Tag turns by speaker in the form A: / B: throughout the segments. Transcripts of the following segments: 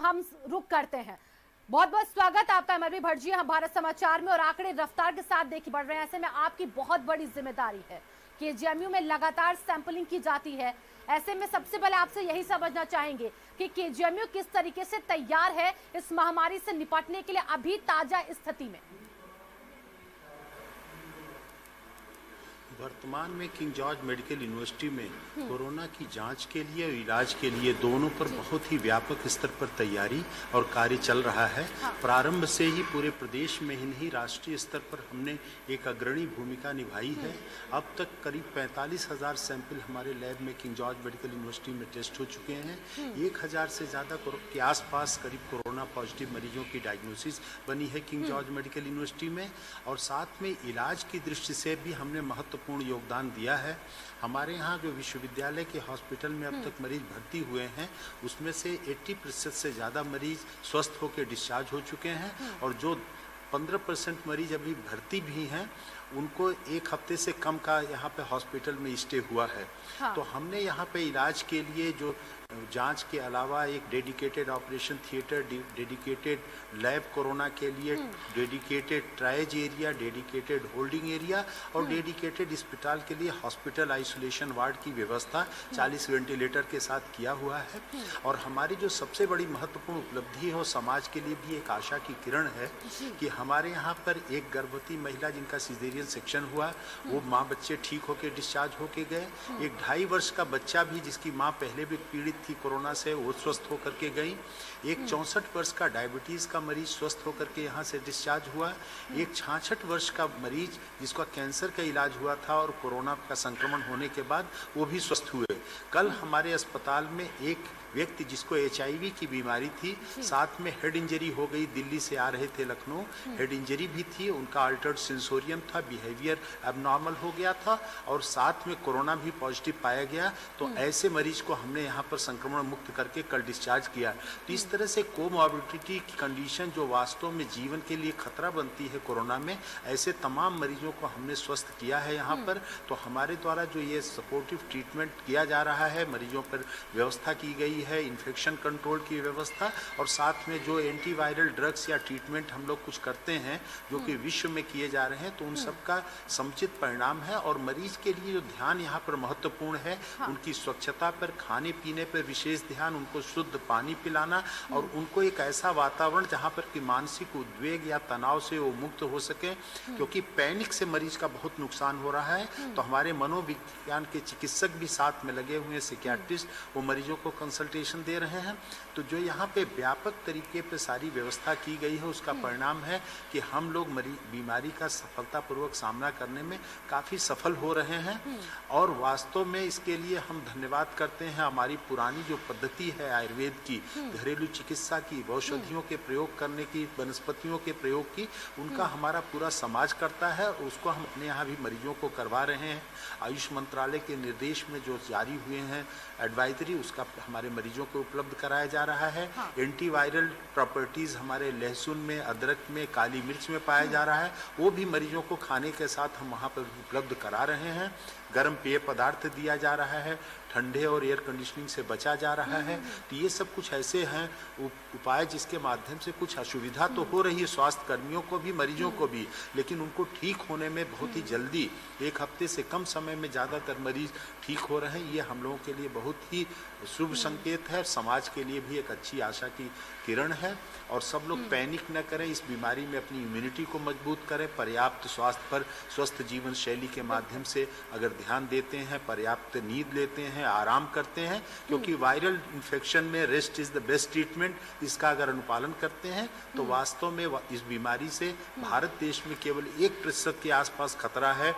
A: हम रुक करते हैं। बहुत बहुत स्वागत आपका एमआरवी भट्ट जी, हम भारत समाचार में। और आंकड़े रफ्तार के साथ देखिए बढ़ रहे हैं, ऐसे में आपकी बहुत बड़ी जिम्मेदारी है कि केजीएमयू में लगातार सैंपलिंग की जाती है। ऐसे में सबसे पहले आपसे यही समझना चाहेंगे कि केजीएमयू किस तरीके से तैयार है इस महामारी से निपटने के लिए अभी ताजा स्थिति में।
B: वर्तमान में किंग जॉर्ज मेडिकल यूनिवर्सिटी में कोरोना की जांच के लिए और इलाज के लिए दोनों पर बहुत ही व्यापक स्तर पर तैयारी और कार्य चल रहा है। प्रारंभ से ही पूरे प्रदेश में ही नहीं, राष्ट्रीय स्तर पर हमने एक अग्रणी भूमिका निभाई है। अब तक करीब 45,000 सैंपल हमारे लैब में किंग जॉर्ज मेडिकल यूनिवर्सिटी में टेस्ट हो चुके हैं। 1,000 से ज़्यादा के आसपास करीब कोरोना पॉजिटिव मरीजों की डायग्नोसिस बनी है किंग जॉर्ज मेडिकल यूनिवर्सिटी में। और साथ में इलाज की दृष्टि से भी हमने महत्वपूर्ण योगदान दिया है। हमारे यहाँ जो विश्वविद्यालय के हॉस्पिटल में अब तक मरीज भर्ती हुए हैं, उसमें से 80% से ज़्यादा मरीज स्वस्थ होकर डिस्चार्ज हो चुके हैं। और जो 15% मरीज अभी भर्ती भी हैं, उनको 1 हफ्ते से कम का यहाँ पे हॉस्पिटल में स्टे हुआ है। तो हमने यहाँ पे इलाज के लिए जो जांच के अलावा एक dedicated operation theatre, dedicated lab corona के लिए, dedicated triage area, dedicated holding area और डेडिकेटेड अस्पताल के लिए हॉस्पिटल आइसोलेशन वार्ड की व्यवस्था 40 वेंटिलेटर के साथ किया हुआ है। और हमारी जो सबसे बड़ी महत्वपूर्ण उपलब्धि है वो समाज के लिए भी एक आशा की किरण है कि हमारे यहाँ पर एक गर्भवती महिला जिनका सिजेरियन सेक्शन हुआ, वो माँ बच्चे ठीक होकर डिस्चार्ज होके गए। एक 2.5 वर्ष का बच्चा भी जिसकी माँ पहले भी पीड़ित थी कोरोना से, वो स्वस्थ होकर के गई। एक 64 वर्ष का डायबिटीज का मरीज स्वस्थ होकर के यहाँ से डिस्चार्ज हुआ। एक 66 वर्ष का मरीज जिसका कैंसर का इलाज हुआ था और कोरोना का संक्रमण होने के बाद वो भी स्वस्थ हुए। कल हमारे अस्पताल में एक व्यक्ति जिसको HIV की बीमारी थी, साथ में हेड इंजरी हो गई, दिल्ली से आ रहे थे लखनऊ, हेड इंजरी भी थी, उनका अल्टर्ड सेंसोरियम था, बिहेवियर एबनॉर्मल हो गया था और साथ में कोरोना भी पॉजिटिव पाया गया। तो ऐसे मरीज को हमने यहाँ पर संक्रमण मुक्त करके कल डिस्चार्ज किया। तो इस तरह से कोमॉर्बिडिटी की कंडीशन जो वास्तव में जीवन के लिए खतरा बनती है कोरोना में, ऐसे तमाम मरीजों को हमने स्वस्थ किया है यहाँ पर। तो हमारे द्वारा जो ये सपोर्टिव ट्रीटमेंट किया जा रहा है, मरीजों पर व्यवस्था की गई है, इन्फेक्शन कंट्रोल की व्यवस्था, और साथ में जो एंटीवायरल ड्रग्स या ट्रीटमेंट हम लोग कुछ करते हैं जो कि विश्व में किए जा रहे हैं, तो उन सब का समुचित परिणाम है। और मरीज के लिए जो ध्यान यहाँ पर महत्वपूर्ण है, उनकी स्वच्छता पर, खाने पीने पर विशेष ध्यान, उनको शुद्ध पानी पिलाना और उनको एक ऐसा वातावरण जहाँ पर कि मानसिक उद्वेग या तनाव से वो मुक्त हो सके, क्योंकि पैनिक से मरीज का बहुत नुकसान हो रहा है। तो हमारे मनोविज्ञान के चिकित्सक भी साथ में लगे हुए हैं, साइकियाट्रिस्ट, वो मरीजों को कंसल्टेशन दे रहे हैं। तो जो यहाँ पे व्यापक तरीके पे सारी व्यवस्था की गई है, उसका परिणाम है कि हम लोग बीमारी का सफलतापूर्वक सामना करने में काफ़ी सफल हो रहे हैं। और वास्तव में इसके लिए हम धन्यवाद करते हैं हमारी पुरानी जो पद्धति है आयुर्वेद की, घरेलू चिकित्सा की, औषधियों के प्रयोग करने की, वनस्पतियों के प्रयोग की, उनका हमारा पूरा समाज करता है और उसको हम अपने यहाँ भी मरीजों को करवा रहे हैं। आयुष मंत्रालय के निर्देश में जो जारी हुए हैं एडवाइजरी, उसका हमारे मरीजों को उपलब्ध कराया जा रहा है। एंटीवायरल प्रॉपर्टीज हमारे लहसुन में, अदरक में, काली मिर्च में पाया जा रहा है, वो भी मरीजों को खाने के साथ हम वहाँ पर उपलब्ध करा रहे हैं। गर्म पेय पदार्थ दिया जा रहा है, ठंडे और एयर कंडीशनिंग से बचा जा रहा है। तो ये सब कुछ ऐसे हैं उपाय जिसके माध्यम से कुछ असुविधा तो हो रही है स्वास्थ्य कर्मियों को भी, मरीजों को भी, लेकिन उनको ठीक होने में बहुत ही जल्दी, 1 हफ्ते से कम समय में ज़्यादातर मरीज ठीक हो रहे हैं। ये हम लोगों के लिए बहुत ही शुभ संकेत है, समाज के लिए भी एक अच्छी आशा की किरण है। और सब लोग पैनिक न करें, इस बीमारी में अपनी इम्यूनिटी को मजबूत करें, पर्याप्त स्वास्थ्य पर स्वस्थ जीवन शैली के माध्यम से अगर ध्यान देते हैं, पर्याप्त नींद लेते हैं, आराम करते हैं, क्योंकि वायरल इन्फेक्शन में rest is the best treatment, इसका अगर अनुपालन करते हैं तो वास्तव में इस बीमारी से भारत देश में केवल 1% के आसपास खतरा है।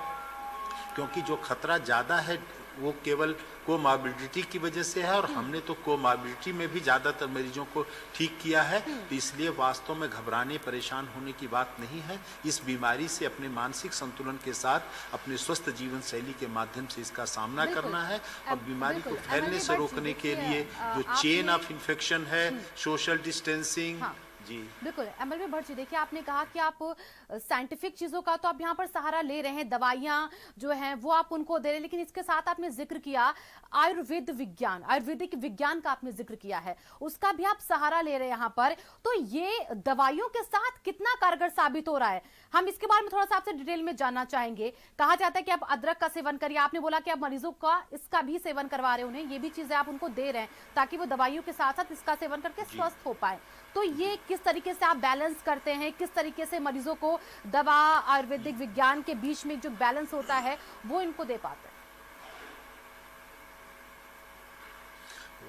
B: क्योंकि जो खतरा ज़्यादा है वो केवल कोमॉर्बिडिटी की वजह से है, और हमने तो कोमॉर्बिडिटी में भी ज़्यादातर मरीजों को ठीक किया है। तो इसलिए वास्तव में घबराने, परेशान होने की बात नहीं है। इस बीमारी से अपने मानसिक संतुलन के साथ अपने स्वस्थ जीवन शैली के माध्यम से इसका सामना करना है। और बीमारी को फैलने से रोकने के लिए जो चेन ऑफ इन्फेक्शन है, सोशल डिस्टेंसिंग, जी
A: बिल्कुल। एमएलबी भट्ट जी, देखिए आपने कहा कि आप साइंटिफिक चीजों का तो आप यहाँ पर सहारा ले रहे हैं, दवाइयां जो हैं वो आप उनको दे रहे हैं, लेकिन इसके साथ आपने जिक्र किया आयुर्वेदिक विज्ञान का आपने जिक्र किया है, उसका भी आप सहारा ले रहे हैं यहाँ पर। तो ये दवाइयों के साथ कितना कारगर साबित हो रहा है, हम इसके बारे में थोड़ा सा आपसे डिटेल में जानना चाहेंगे। कहा जाता है कि आप अदरक का सेवन करिए, आपने बोला कि आप मरीजों का इसका भी सेवन करवा रहे हैं, उन्हें ये भी चीजें आप उनको दे रहे हैं ताकि वो दवाइयों के साथ साथ इसका सेवन करके
B: जी
A: स्वस्थ हो पाए। तो ये किस तरीके से आप बैलेंस करते हैं, किस तरीके से मरीजों को दवा आयुर्वेदिक विज्ञान के बीच में जो बैलेंस होता है वो इनको दे पाते हैं?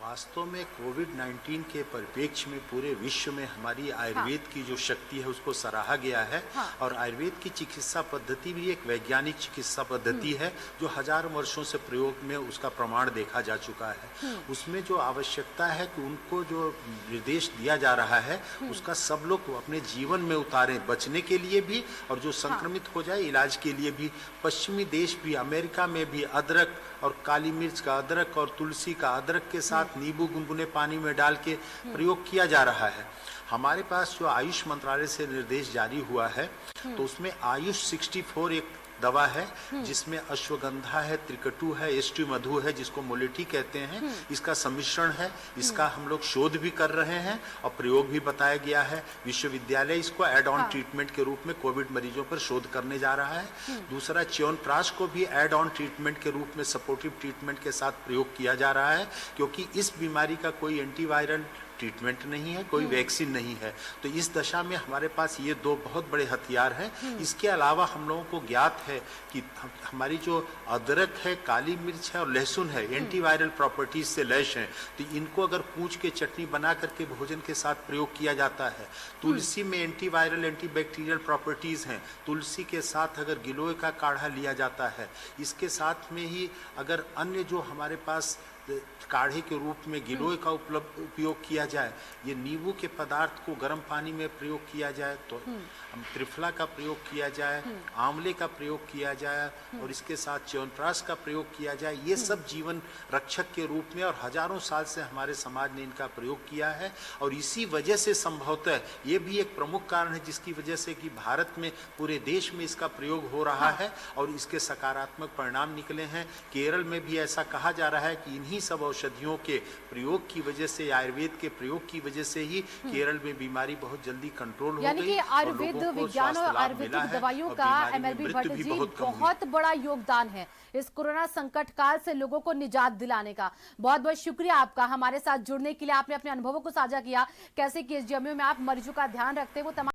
B: वास्तव में कोविड-19 के परिप्रेक्ष्य में पूरे विश्व में हमारी आयुर्वेद की जो शक्ति है उसको सराहा गया है। और आयुर्वेद की चिकित्सा पद्धति भी एक वैज्ञानिक चिकित्सा पद्धति है जो हजारों वर्षों से प्रयोग में उसका प्रमाण देखा जा चुका है। उसमें जो आवश्यकता है कि उनको जो निर्देश दिया जा रहा है उसका सब लोग अपने जीवन में उतारें, बचने के लिए भी और जो संक्रमित हो जाए इलाज के लिए भी। पश्चिमी देश भी, अमेरिका में भी अदरक और काली मिर्च का अदरक और तुलसी का अदरक के साथ नींबू गुनगुने पानी में डाल के प्रयोग किया जा रहा है। हमारे पास जो आयुष मंत्रालय से निर्देश जारी हुआ है तो उसमें आयुष 64 एक दवा है जिसमें अश्वगंधा है, त्रिकटु है, एस्टी मधु है जिसको मोलेठी कहते हैं, इसका सम्मिश्रण है। इसका हम लोग शोध भी कर रहे हैं और प्रयोग भी बताया गया है। विश्वविद्यालय इसको एड ऑन ट्रीटमेंट के रूप में कोविड मरीजों पर शोध करने जा रहा है। दूसरा, च्यवनप्राश को भी एड ऑन ट्रीटमेंट के रूप में सपोर्टिव ट्रीटमेंट के साथ प्रयोग किया जा रहा है, क्योंकि इस बीमारी का कोई एंटीवायरल ट्रीटमेंट नहीं है, कोई वैक्सीन नहीं है। तो इस दशा में हमारे पास ये दो बहुत बड़े हथियार हैं। इसके अलावा हम लोगों को ज्ञात है कि हमारी जो अदरक है, काली मिर्च है और लहसुन है, एंटीवायरल प्रॉपर्टीज से लैस हैं। तो इनको अगर कूच के चटनी बना करके भोजन के साथ प्रयोग किया जाता है। तुलसी में एंटीवायरल एंटीबैक्टीरियल प्रॉपर्टीज हैं, तुलसी के साथ अगर गिलोय का काढ़ा लिया जाता है, इसके साथ में ही अगर अन्य जो हमारे पास काढ़े के रूप में गिलोय का उपयोग किया जाए, ये नींबू के पदार्थ को गर्म पानी में प्रयोग किया जाए, तो त्रिफला का प्रयोग किया जाए, आंवले का प्रयोग किया जाए और इसके साथ च्यवनप्राश का प्रयोग किया जाए, ये सब जीवन रक्षक के रूप में और हजारों साल से हमारे समाज ने इनका प्रयोग किया है। और इसी वजह से संभवतः ये भी एक प्रमुख कारण है जिसकी वजह से कि भारत में पूरे देश में इसका प्रयोग हो रहा है और इसके सकारात्मक परिणाम निकले हैं। केरल में भी ऐसा कहा जा रहा है कि इन्हीं सब औषधियों के प्रयोग की वजह से, आयुर्वेद के प्रयोग की वजह से ही केरल में बीमारी बहुत जल्दी कंट्रोल हो गई।
A: यानी कि आयुर्वेद विज्ञान और आयुर्वेदिक दवाइयों का एमएलबी भट्ट जी बहुत बड़ा योगदान है इस कोरोना संकट काल से लोगों को निजात दिलाने का। बहुत बहुत शुक्रिया आपका हमारे साथ जुड़ने के लिए। आपने अपने अनुभवों को साझा किया, कैसे कि एसडीएमयू में आप मरीजों का ध्यान रखते हैं, वो तमाम